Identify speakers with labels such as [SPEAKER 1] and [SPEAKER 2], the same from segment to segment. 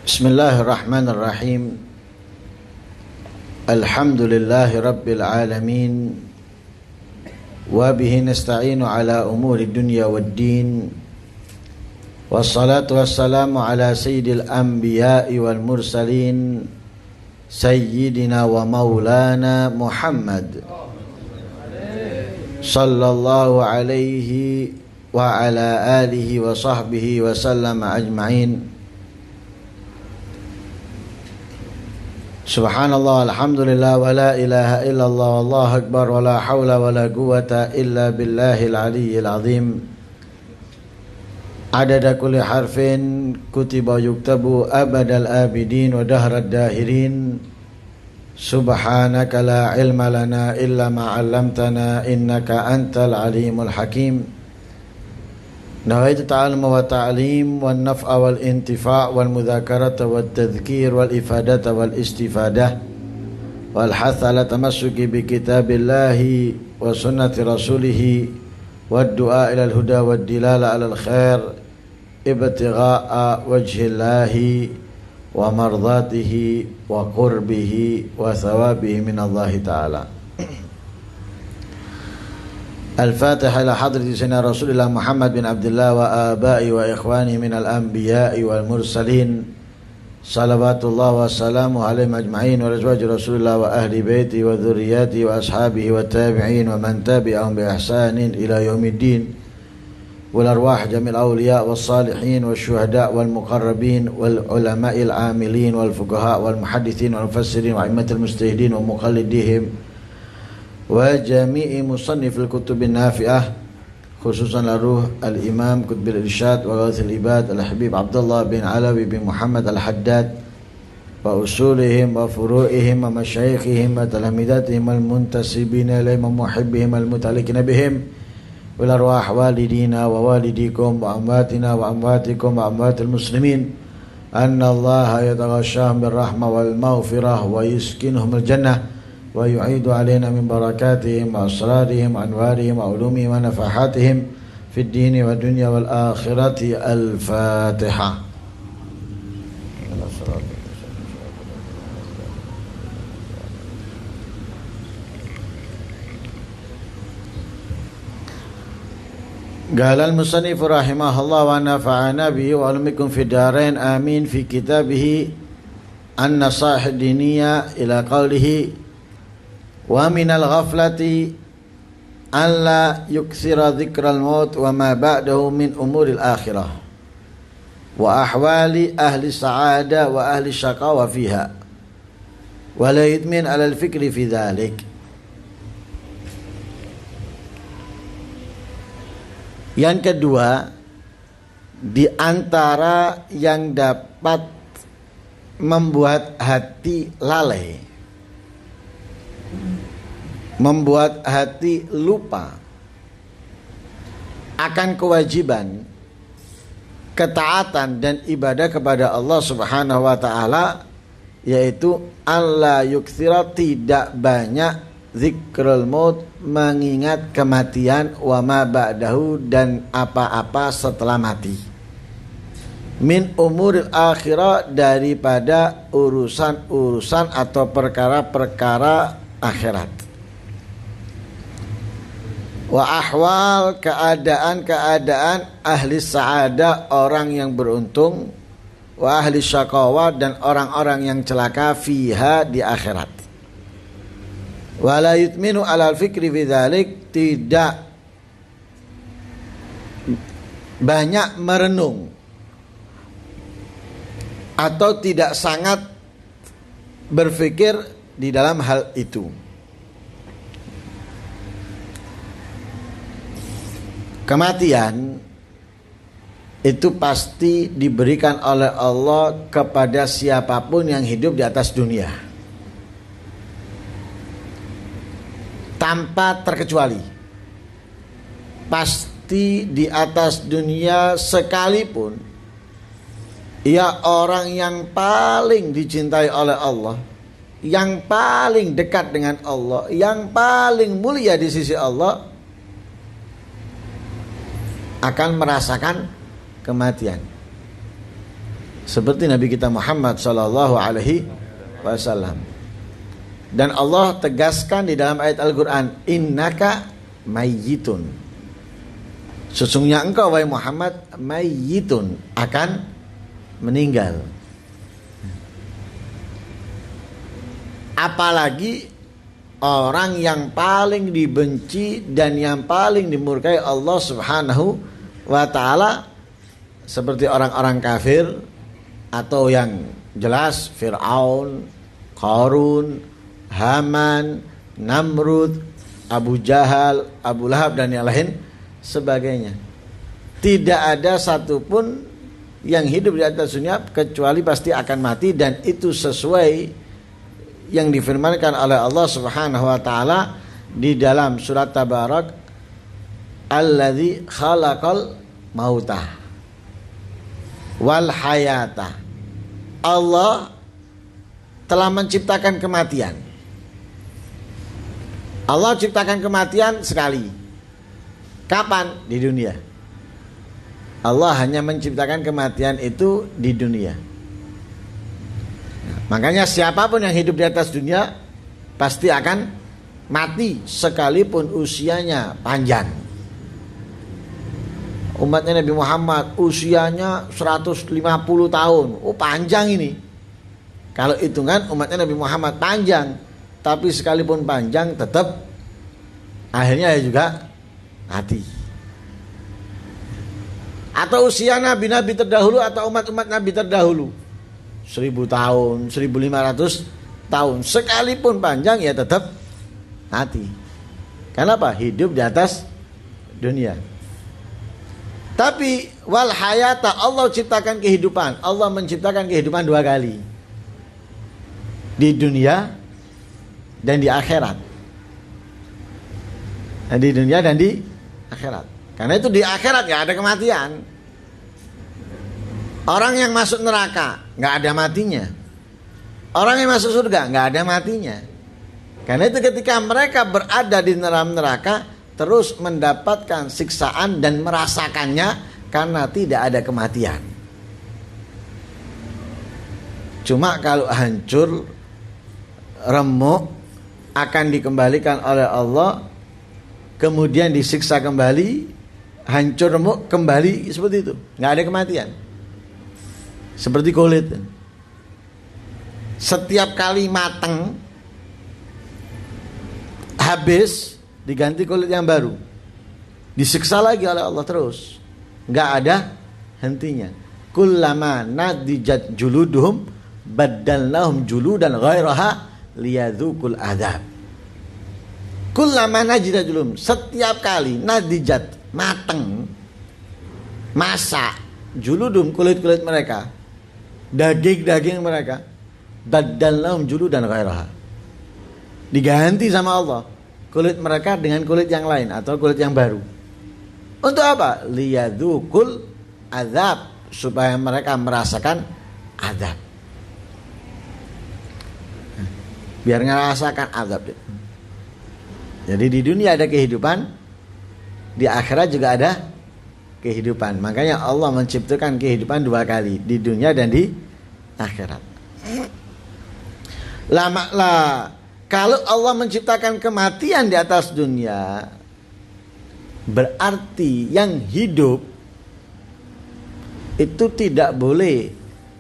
[SPEAKER 1] Bismillahirrahmanirrahim. Alhamdulillahi rabbil alamin. Wa bihi nasta'inu ala umuri dunya waddin. Wassalatu wassalamu ala sayyidil anbiya'i wal mursalin, sayyidina wa maulana Muhammad sallallahu alaihi wa ala alihi wa sahbihi wa sallama ajma'in. Subhanallah, alhamdulillah, wa la ilaha illallah, wallahu akbar, wa la hawla wa la quwata illa billahil aliyyil azim. Adada kulli harfin kutiba yuktabu abadal abidin wa dahrad dahirin. Subhanaka la ilma lana illa ma 'allamtana innaka antal alimul hakim. Nawaitu ta'allum wa ta'lim wa naf'a wal intifa' wal mudzakarata wat tadhkir wal ifadata wal istifadah wal hatha ala tamassuki bi kitabillahi wa sunnati rasulih wad du'a ila al huda wad dilala ala al khair ibtigha'a wajhillahi wa mardatihi wa qurbihi wa thawabihi min Allah ta'ala. Al-Fatihah ila hadrati sayyidina Rasulillah Muhammad bin Abdullah wa abai wa ikhwani min al-anbiya'i wal mursalin. Salawatullah wa salamu alaihim ajma'in wa azwaji Rasulillah wa ahli baiti wa dhurriyyati wa ashabihi wa tabi'in wa man tabi'ahum bi ihsanin ila yaumiddin. Wal arwah jamil awliya was salihin was syuhada wal muqarrabin wal ulama'il amilin wal fuqaha wal muhaddithin wal mufassirin wa a'immatul mujtahidin wa muqallidihim wa jami'i musannifil kutubin nafi'ah, khususan laruh al-imam Qutbil Irsyad wa Ghathil Ibad al-Habib Abdullah bin Alawi bin Muhammad al-Haddad wa usulihim wa furu'ihim wa masyayikhihim wa talamidatihim al-muntasibina ilayhim wa muhibbihim al-muta'alliqina bihim wal arwah walidina wa walidikum wa amwatina wa amwatikum wa amwatil muslimin anna Allah yataghashahum birrahmah wal maghfirah wa yuskinuhum al-jannah wa yu'idu alaina min barakatihim wa asrarihim wa anwarihim wa ulumihim wa nafahatihim fid dini wa dunya wal akhirati. Al-Fatihah. Qala al-musannif rahimahullah wa nafa'ana bihi wa alumikum fid darain amin fi kitabih an-nasaih diniyah ila qawlihi wa minal ghaflati alla yukthira dzikral maut wa ma ba'dahu min umuril akhirah wa ahwali ahli sa'ada wa ahli syaqawa fiha wa la yudmin 'ala al-fikri fi dzalik. Yang kedua, di antara yang dapat membuat hati lalai, membuat hati lupa akan kewajiban ketaatan dan ibadah kepada Allah Subhanahu wa taala, yaitu alla yukthira, tidak banyak zikrul maut, mengingat kematian, wa ma ba'dahu, dan apa-apa setelah mati, min umuril akhirah, daripada urusan-urusan atau perkara-perkara akhirat, wa ahwal, keadaan-keadaan ahli sa'adah, orang yang beruntung, wa ahli syaqawa, dan orang-orang yang celaka, fiha, di akhirat. Wa la yutminu 'alal fikri fi dzalik, tidak banyak merenung atau tidak sangat berpikir di dalam hal itu. Kematian itu pasti diberikan oleh Allah kepada siapapun yang hidup di atas dunia, tanpa terkecuali. Pasti di atas dunia sekalipun ia orang yang paling dicintai oleh Allah, yang paling dekat dengan Allah, yang paling mulia di sisi Allah, akan merasakan kematian. seperti Nabi kita Muhammad sallallahu alaihi wasallam. Dan Allah tegaskan di dalam ayat Al-Qur'an, innaka mayyitun. Sesungguhnya engkau wahai Muhammad mayyitun, akan meninggal. Apalagi orang yang paling dibenci dan yang paling dimurkai Allah Subhanahu wa taala, seperti orang-orang kafir atau yang jelas Fir'aun, Qarun, Haman, Namrud, Abu Jahal, Abu Lahab dan yang lain sebagainya. Tidak ada satupun yang hidup di atas dunia kecuali pasti akan mati, dan itu sesuai yang difirmankan oleh Allah Subhanahu wa taala di dalam surat Tabarak, alladzi khalaqal mauta wal hayata. Allah telah menciptakan kematian. Allah ciptakan kematian sekali. Kapan? Di dunia. Allah hanya menciptakan kematian itu di dunia. Makanya siapapun yang hidup di atas dunia pasti akan mati sekalipun usianya panjang. Umatnya Nabi Muhammad usianya 150 tahun. Oh, panjang ini. Kalau hitungan umatnya Nabi Muhammad panjang, tapi sekalipun panjang tetap akhirnya juga mati. Atau usia nabi-nabi terdahulu atau umat-umat nabi terdahulu 1000 tahun, 1500 tahun, sekalipun panjang ya tetap mati. Kenapa? Hidup di atas dunia. Tapi wal hayata, Allah ciptakan kehidupan. Allah menciptakan kehidupan 2 kali, di dunia dan di akhirat. Nah, di dunia dan di akhirat. Karena itu di akhirat gak ada kematian. Orang yang masuk neraka gak ada matinya. Orang yang masuk surga gak ada matinya. Karena itu ketika mereka berada di dalam neraka, terus mendapatkan siksaan dan merasakannya karena tidak ada kematian. Cuma kalau hancur, remuk, akan dikembalikan oleh Allah, kemudian disiksa kembali, hancur remuk kembali, seperti itu. Gak ada kematian. Seperti kulit, setiap kali matang habis diganti kulit yang baru, disiksa lagi oleh Allah terus, nggak ada hentinya. Kullama nadijat juluduhum baddalnahum juludan ghairaha liyadzukul adzab. Kullama nadijat juluduhum, setiap kali nadijat matang, masak, juludum kulit-kulit mereka, daging-daging mereka, baddalnahum juludan ghairaha, diganti sama Allah kulit mereka dengan kulit yang lain atau kulit yang baru. Untuk apa? Liyadzukul azab, supaya mereka merasakan azab. Biar ngerasakan azab. Jadi di dunia ada kehidupan, di akhirat juga ada kehidupan. Makanya Allah menciptakan kehidupan 2 kali, di dunia dan di akhirat. Kalau Allah menciptakan kematian di atas dunia, berarti yang hidup itu tidak boleh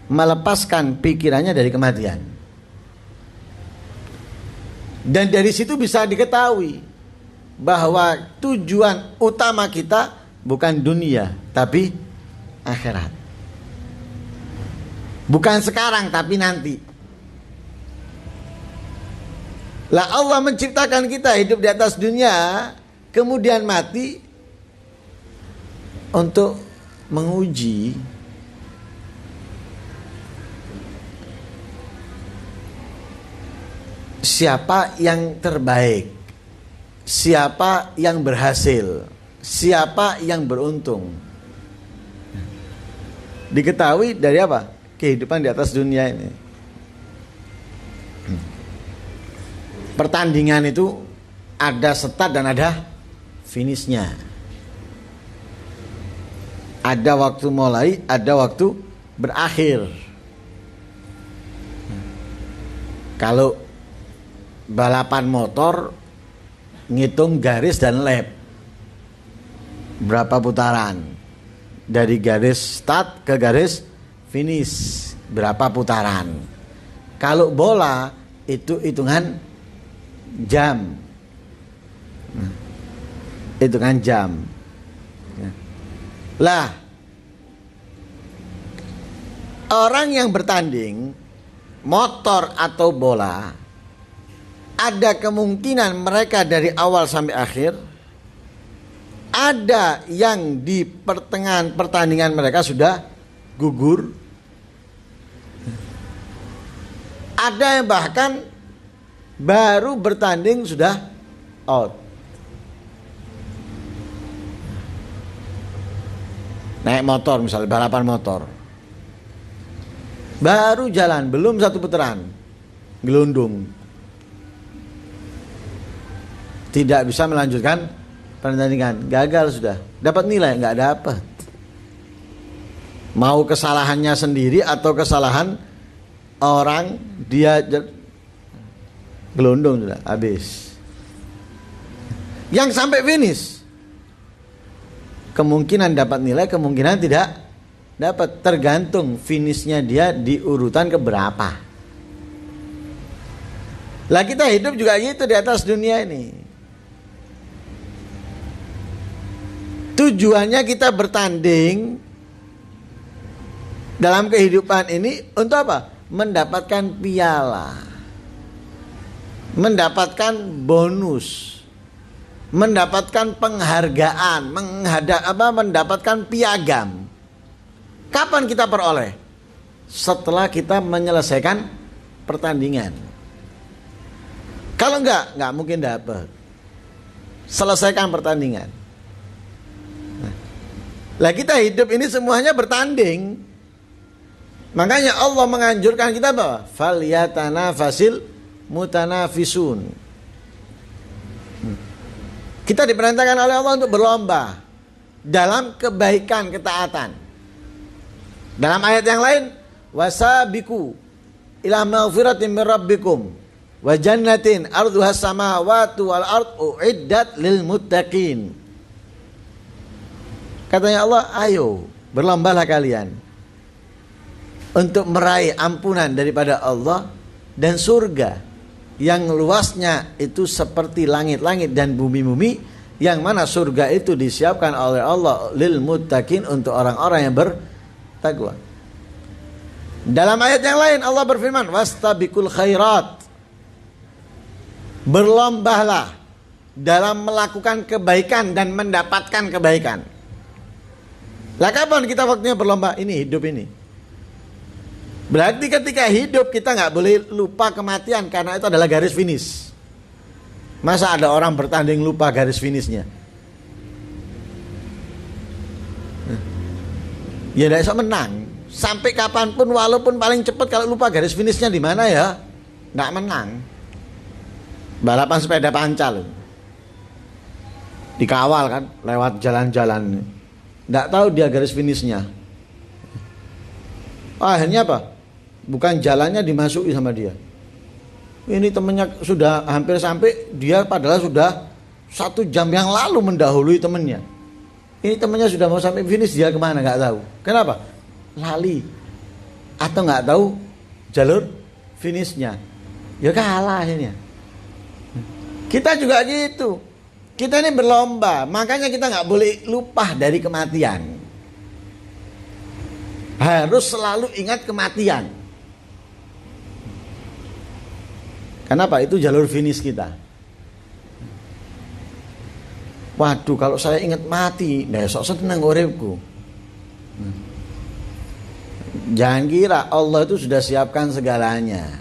[SPEAKER 1] melepaskan pikirannya dari kematian. Dan dari situ bisa diketahui bahwa tujuan utama kita bukan dunia, tapi akhirat. Bukan sekarang, tapi nanti. Lah Allah menciptakan kita hidup di atas dunia, kemudian mati untuk menguji siapa yang terbaik, siapa yang berhasil, siapa yang beruntung. Diketahui dari apa? Kehidupan di atas dunia ini. Pertandingan itu ada start dan ada finishnya. Ada waktu mulai, ada waktu berakhir. Kalau balapan motor ngitung garis dan lap, berapa putaran dari garis start ke garis finish, berapa putaran. Kalau bola itu hitungan jam, hitungan jam. Lah, orang yang bertanding motor atau bola, ada kemungkinan mereka dari awal sampai akhir. Ada yang di pertengahan pertandingan mereka sudah gugur. Ada yang bahkan baru bertanding sudah out. Naik motor misalnya, balapan motor, baru jalan, belum satu putaran, gelundung, tidak bisa melanjutkan pertandingan, gagal sudah. Dapat nilai? Nggak dapat. Mau kesalahannya sendiri atau kesalahan orang, dia gelundung sudah, habis. Yang sampai finish kemungkinan dapat nilai, kemungkinan tidak dapat, tergantung finishnya dia di urutan keberapa. Lah kita hidup juga gitu di atas dunia ini. Tujuannya kita bertanding dalam kehidupan ini untuk apa? Mendapatkan piala, mendapatkan bonus, mendapatkan penghargaan, mendapatkan piagam. Kapan kita peroleh? Setelah kita menyelesaikan pertandingan. Kalau enggak mungkin dapat. Selesaikan pertandingan. Lah kita hidup ini semuanya bertanding. Makanya Allah menganjurkan kita bahwa falyatanafasil mutanafisun. Kita diperintahkan oleh Allah untuk berlomba dalam kebaikan, ketaatan. Dalam ayat yang lain, wasabiku ila maghfiratin min rabbikum wa jannatin arduhas samawati wal ardu uiddat lil muttaqin. Katanya Allah, ayo berlombalah kalian untuk meraih ampunan daripada Allah dan surga yang luasnya itu seperti langit-langit dan bumi-bumi, yang mana surga itu disiapkan oleh Allah lil muttaqin, untuk orang-orang yang bertakwa. Dalam ayat yang lain Allah berfirman, wastabiqul khairat, berlombalah dalam melakukan kebaikan dan mendapatkan kebaikan. Lah kapan kita waktunya berlomba? Ini hidup ini. Berarti ketika hidup kita nggak boleh lupa kematian, karena itu adalah garis finish. Masa ada orang bertanding lupa garis finishnya? Ya tidak bisa menang. Sampai kapanpun, walaupun paling cepat, kalau lupa garis finishnya di mana ya, nggak menang. Balapan sepeda pancal, dikawal kan, lewat jalan-jalan, nggak tahu dia garis finishnya. Akhirnya apa? Bukan jalannya dimasuki sama dia. Ini temennya sudah hampir sampai, dia padahal sudah 1 jam yang lalu mendahului temennya. Ini temennya sudah mau sampai finish, dia kemana nggak tahu. Kenapa? Lali atau nggak tahu jalur finishnya. Ya kalah akhirnya. Kita juga gitu. Kita ini berlomba, makanya kita nggak boleh lupa dari kematian. Harus selalu ingat kematian. Kenapa? Itu jalur finish kita. Waduh, kalau saya ingat mati, besok senang uripku. Jangan kira Allah itu sudah siapkan segalanya.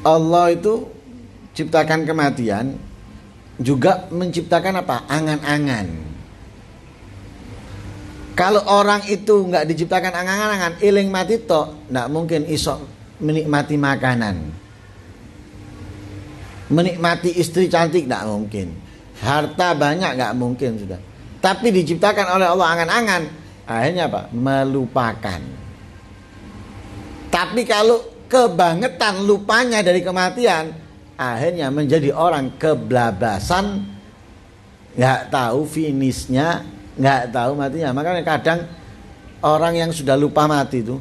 [SPEAKER 1] Allah itu ciptakan kematian, juga menciptakan apa? Angan-angan. Kalau orang itu nggak diciptakan angan-angan, iling mati tok, nggak mungkin iso menikmati makanan, menikmati istri cantik, nggak mungkin, harta banyak nggak mungkin sudah. Tapi diciptakan oleh Allah angan-angan, akhirnya apa? Melupakan. Tapi kalau kebangetan lupanya dari kematian, akhirnya menjadi orang keblabasan, nggak tahu finishnya, nggak tahu matinya. Makanya kadang orang yang sudah lupa mati itu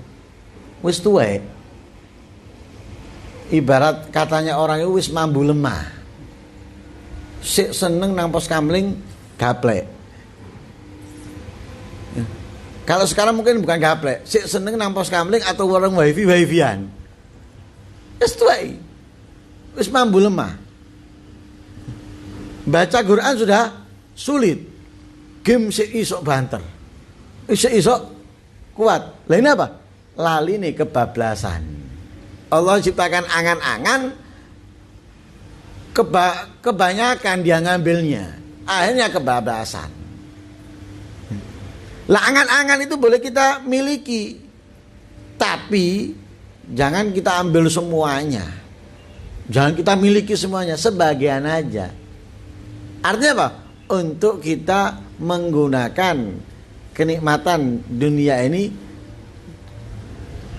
[SPEAKER 1] wis tuwek. Ibarat katanya orang itu wis mambu lemah. Sik seneng nang pos kamling gaplek. Kalau sekarang mungkin bukan gaplek, sik seneng nang pos kamling atau warung wifi-wifian. Wis tuwek. Wis mambu lemah. Baca Quran sudah sulit. Game sik isok banter. Sik isok kuat. Lah ini apa? Lali nih kebablasan. Allah ciptakan angan-angan, kebanyakan dia ngambilnya. Akhirnya kebablasan. Lah angan-angan itu boleh kita miliki, tapi jangan kita ambil semuanya. Jangan kita miliki semuanya, sebagian aja. Artinya apa? Untuk kita menggunakan kenikmatan dunia ini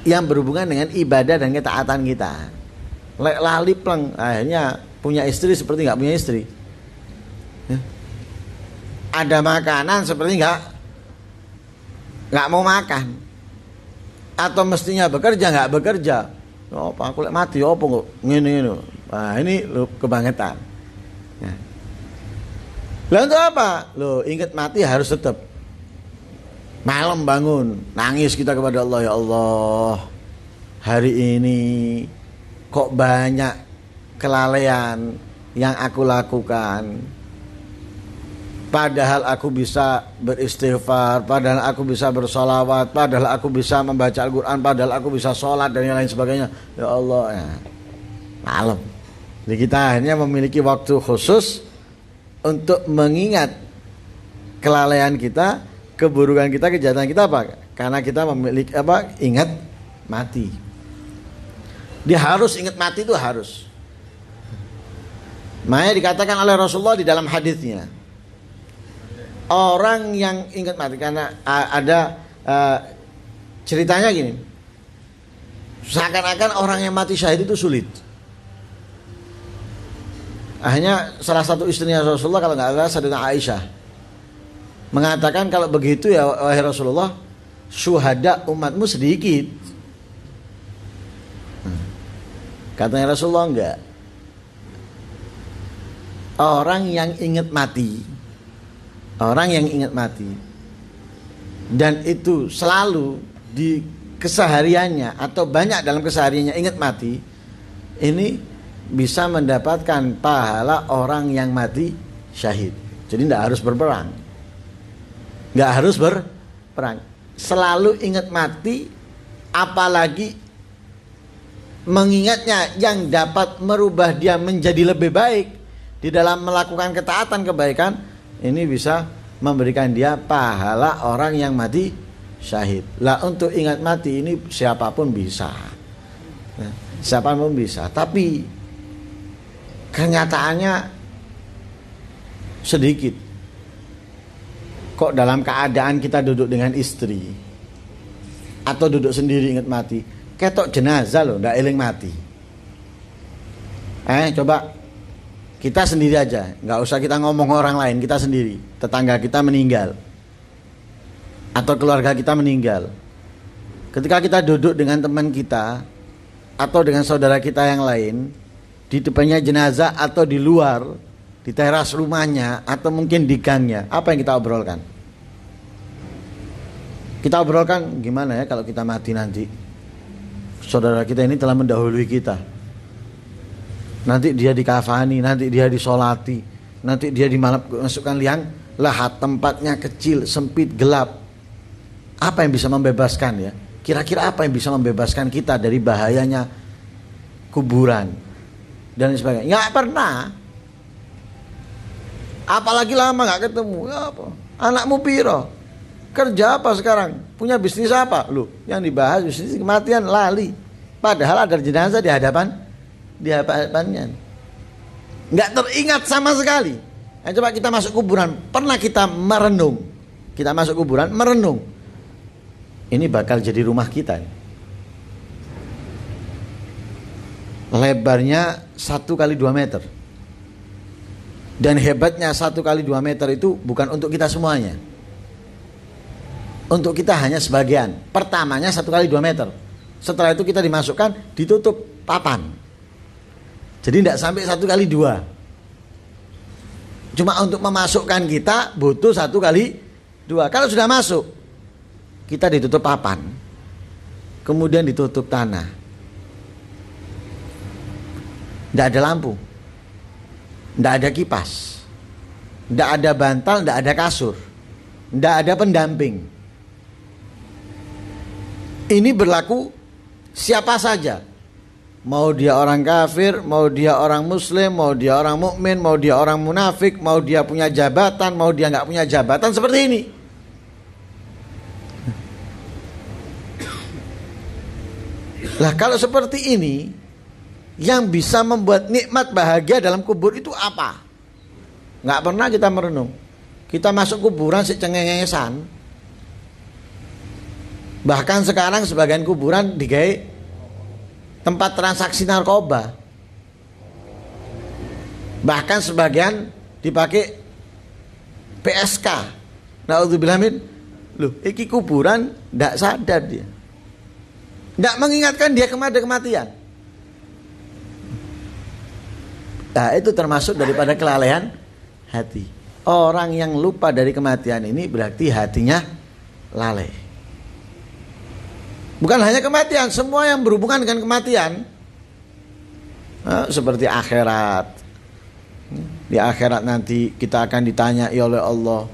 [SPEAKER 1] yang berhubungan dengan ibadah dan ketaatan kita. Lali pleng, akhirnya punya istri seperti nggak punya istri. Ada makanan seperti nggak mau makan, atau mestinya bekerja nggak bekerja. Apa aku lek mati apa kok ngene. Nah ini lo kebangetan. Nah. Lalu untuk apa? Lo ingat mati harus tetap. Malam bangun nangis kita kepada Allah, ya Allah, hari ini kok banyak kelalaian yang aku lakukan. Padahal aku bisa beristighfar, padahal aku bisa bersolawat, padahal aku bisa membaca Al-Quran, padahal aku bisa sholat dan yang lain sebagainya. Ya Allah, ya. Malam. Jadi kita akhirnya memiliki waktu khusus untuk mengingat kelalaian kita, keburukan kita, kejahatan kita apa? Karena kita memiliki ingat mati. Dia harus ingat mati, itu harus. Makanya dikatakan oleh Rasulullah di dalam hadisnya, orang yang ingat mati, karena ada ceritanya gini, seakan-akan orang yang mati syahid itu sulit. Akhirnya salah satu istrinya Rasulullah, kalau nggak salah Sayyidatuna Aisyah, mengatakan kalau begitu ya wahai Rasulullah, syuhada umatmu sedikit. Katanya Rasulullah, enggak. Orang yang ingat mati, dan itu selalu di kesehariannya atau banyak dalam kesehariannya ingat mati, ini bisa mendapatkan pahala orang yang mati syahid. Jadi tidak harus berperang, nggak harus berperang, selalu ingat mati, apalagi mengingatnya yang dapat merubah dia menjadi lebih baik di dalam melakukan ketaatan kebaikan. Ini bisa memberikan dia pahala orang yang mati syahid. Lah untuk ingat mati ini siapapun bisa, siapapun bisa. Tapi kenyataannya sedikit. Kok dalam keadaan kita duduk dengan istri atau duduk sendiri ingat mati, ketok jenazah loh, ndak eling mati. Coba kita sendiri aja, nggak usah kita ngomong orang lain, kita sendiri. Tetangga kita meninggal atau keluarga kita meninggal. Ketika kita duduk dengan teman kita atau dengan saudara kita yang lain, di depannya jenazah atau di luar, di teras rumahnya atau mungkin di gangnya, apa yang kita obrolkan? Kita obrolkan gimana ya kalau kita mati nanti, saudara kita ini telah mendahului kita. Nanti dia dikafani, nanti dia disolati, nanti dia dimasukkan liang lahat, tempatnya kecil, sempit, gelap. Apa yang bisa membebaskan ya? Kira-kira apa yang bisa membebaskan kita dari bahayanya kuburan dan sebagainya? Nggak pernah. Apalagi lama nggak ketemu. Ya apa? Anakmu piro? Kerja apa sekarang? Punya bisnis apa? Loh, yang dibahas bisnis kematian, lali. Padahal ada jenazah di hadapannya. Nggak teringat sama sekali. Coba kita masuk kuburan, pernah kita merenung? Kita masuk kuburan merenung. ini bakal jadi rumah kita. Lebarnya 1 kali 2 meter. Dan hebatnya 1 kali 2 meter itu bukan untuk kita semuanya. Untuk kita hanya sebagian. Pertamanya 1 kali 2 meter. Setelah itu kita dimasukkan, ditutup papan. Jadi tidak sampai 1 kali 2. Cuma untuk memasukkan kita butuh 1 kali 2. Kalau sudah masuk, kita ditutup papan. Kemudian ditutup tanah. Tidak ada lampu, tidak ada kipas, tidak ada bantal, tidak ada kasur, tidak ada pendamping. Ini berlaku siapa saja, mau dia orang kafir, mau dia orang muslim, mau dia orang mukmin, mau dia orang munafik, mau dia punya jabatan, mau dia nggak punya jabatan, seperti ini. Lah kalau seperti ini, yang bisa membuat nikmat bahagia dalam kubur itu apa? Nggak pernah kita merenung. Kita masuk kuburan secengengesan. Bahkan sekarang sebagian kuburan digawe tempat transaksi narkoba. Bahkan sebagian dipakai PSK. Naudzubillah min. Loh, iki kuburan nggak sadar dia. Nggak mengingatkan dia kepada kematian. Nah, itu termasuk daripada kelalaian hati. Orang yang lupa dari kematian ini berarti hatinya lalai. Bukan hanya kematian, semua yang berhubungan dengan kematian. Seperti akhirat. Di akhirat nanti kita akan ditanyai oleh Allah.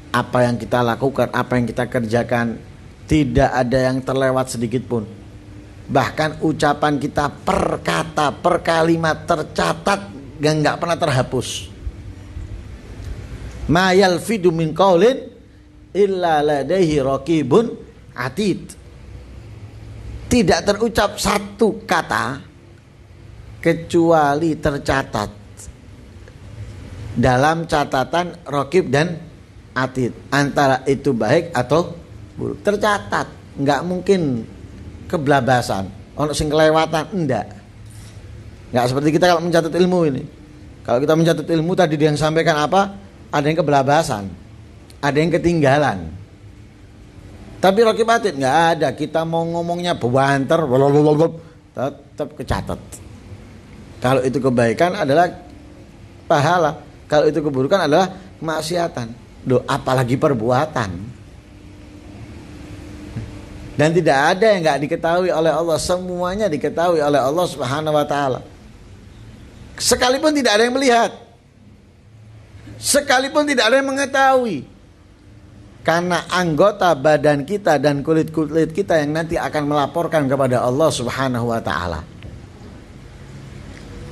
[SPEAKER 1] Apa yang kita lakukan, apa yang kita kerjakan, tidak ada yang terlewat sedikit pun. Bahkan ucapan kita per kata, per kalimat tercatat dan nggak pernah terhapus. Ma yalfidu min qaulin illa ladaihi raqibun atid. Tidak terucap satu kata kecuali tercatat dalam catatan raqib dan atid. Antara itu baik atau buruk. Tercatat, nggak mungkin keblabasan, ono sing kelewatan, enggak seperti kita kalau mencatat ilmu ini. Kalau kita mencatat ilmu tadi yang sampaikan apa, ada yang keblabasan, ada yang ketinggalan. Tapi raqib atid enggak ada. Kita mau ngomongnya bewanter, tetap kecatat. Kalau itu kebaikan adalah pahala, kalau itu keburukan adalah kemaksiatan. Loh, apalagi perbuatan. Dan tidak ada yang nggak diketahui oleh Allah. Semuanya diketahui oleh Allah Subhanahu wa ta'ala. Sekalipun tidak ada yang melihat, sekalipun tidak ada yang mengetahui. Karena anggota badan kita dan kulit-kulit kita yang nanti akan melaporkan kepada Allah Subhanahu wa ta'ala.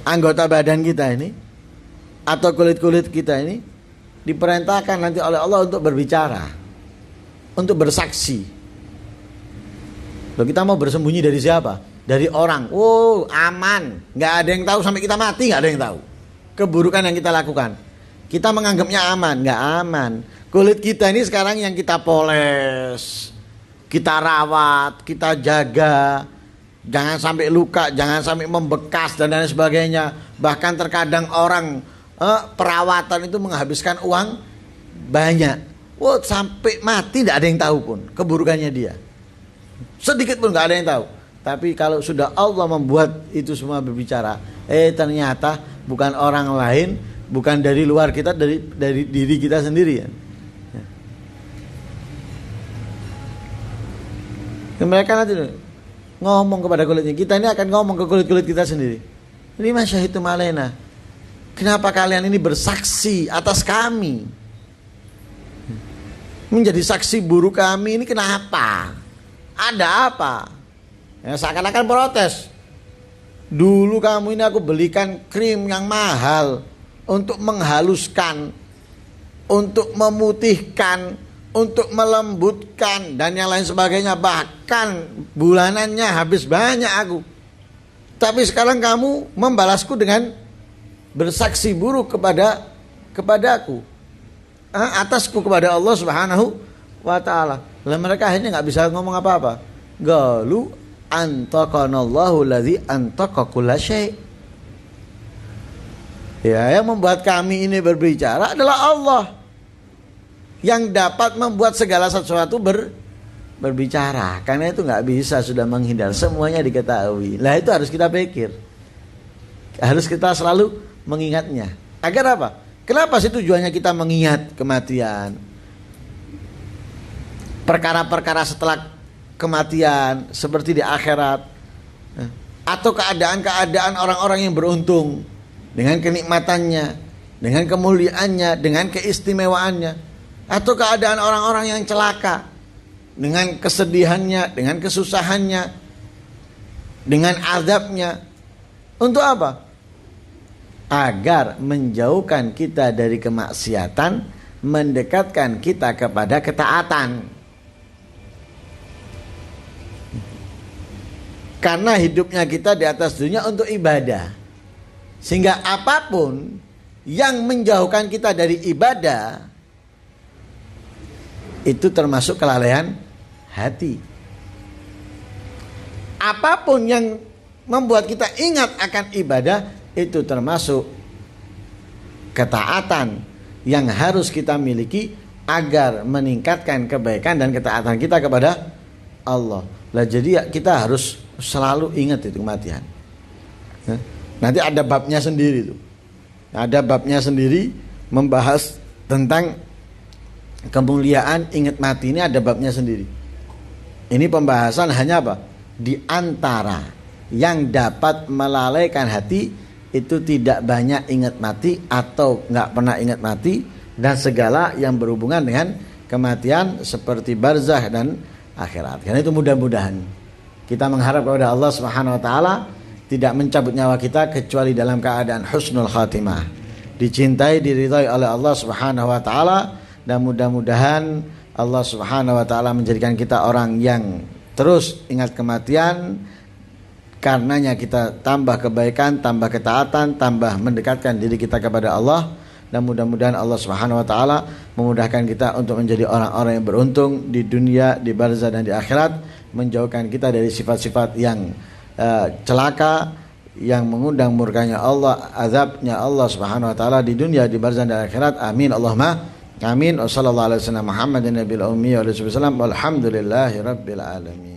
[SPEAKER 1] Anggota badan kita ini atau kulit-kulit kita ini diperintahkan nanti oleh Allah untuk berbicara, untuk bersaksi. Loh, kita mau bersembunyi dari siapa? Dari orang. Oh, aman. Nggak ada yang tahu sampai kita mati, nggak ada yang tahu. Keburukan yang kita lakukan. Kita menganggapnya aman, nggak aman. Kulit kita ini sekarang yang kita poles, kita rawat, kita jaga. Jangan sampai luka, jangan sampai membekas dan lain sebagainya. Bahkan terkadang orang perawatan itu menghabiskan uang banyak. Wah, sampai mati nggak ada yang tahu pun keburukannya dia. Sedikit pun nggak ada yang tahu. Tapi kalau sudah Allah membuat itu semua berbicara, ternyata bukan orang lain, bukan dari luar kita, dari diri kita sendiri ya. Mereka nanti ngomong kepada kulitnya. Kita ini akan ngomong ke kulit-kulit kita sendiri. Lima syahidtum alaina. Kenapa kalian ini bersaksi atas kami? Menjadi saksi buruk kami ini kenapa? Ada apa? Ya, seakan-akan protes. Dulu kamu ini aku belikan krim yang mahal untuk menghaluskan, untuk memutihkan, untuk melembutkan dan yang lain sebagainya. Bahkan bulanannya habis banyak aku. Tapi sekarang kamu membalasku dengan bersaksi buruk kepadaku, atasku kepada Allah Subhanahu wa ta'ala. Lah mereka akhirnya nggak bisa ngomong apa-apa. Galu antaqanallahu ladzi antaqa kullasyai. Ya, yang membuat kami ini berbicara adalah Allah yang dapat membuat segala sesuatu berbicara. Karena itu nggak bisa sudah menghindar, semuanya diketahui. Lah itu harus kita pikir, harus kita selalu mengingatnya. Agar apa? Kenapa sih tujuannya kita mengingat kematian? Perkara-perkara setelah kematian seperti di akhirat, atau keadaan-keadaan orang-orang yang beruntung dengan kenikmatannya, dengan kemuliaannya, dengan keistimewaannya, atau keadaan orang-orang yang celaka dengan kesedihannya, dengan kesusahannya, dengan azabnya. Untuk apa? Agar menjauhkan kita dari kemaksiatan, mendekatkan kita kepada ketaatan. Karena hidupnya kita di atas dunia untuk ibadah. Sehingga apapun yang menjauhkan kita dari ibadah, itu termasuk kelalaian hati. Apapun yang membuat kita ingat akan ibadah, itu termasuk ketaatan yang harus kita miliki agar meningkatkan kebaikan dan ketaatan kita kepada Allah. Lah jadi kita harus selalu ingat itu kematian. Nanti ada babnya sendiri tuh. Ada babnya sendiri membahas tentang kemuliaan ingat mati, ini ada babnya sendiri. Ini pembahasan hanya apa? Di antara yang dapat melalaikan hati itu tidak banyak ingat mati atau nggak pernah ingat mati, dan segala yang berhubungan dengan kematian seperti barzah dan akhirat. Karena itu mudah-mudahan kita mengharap kepada Allah Subhanahu wa taala tidak mencabut nyawa kita kecuali dalam keadaan husnul khatimah, dicintai, diridhai oleh Allah Subhanahu wa taala, dan mudah-mudahan Allah Subhanahu wa taala menjadikan kita orang yang terus ingat kematian. Karenanya kita tambah kebaikan, tambah ketaatan, tambah mendekatkan diri kita kepada Allah, dan mudah-mudahan Allah Subhanahu wa taala memudahkan kita untuk menjadi orang-orang yang beruntung di dunia, di barzah dan di akhirat, menjauhkan kita dari sifat-sifat yang celaka, yang mengundang murkanya Allah, azabnya Allah Subhanahu wa taala di dunia, di barzah dan akhirat. Amin Allahumma amin. Wassallallahu alaihi wasallam Muhammadin nabiyil ummi wa alihi wasallam. Walhamdulillahirabbil alamin.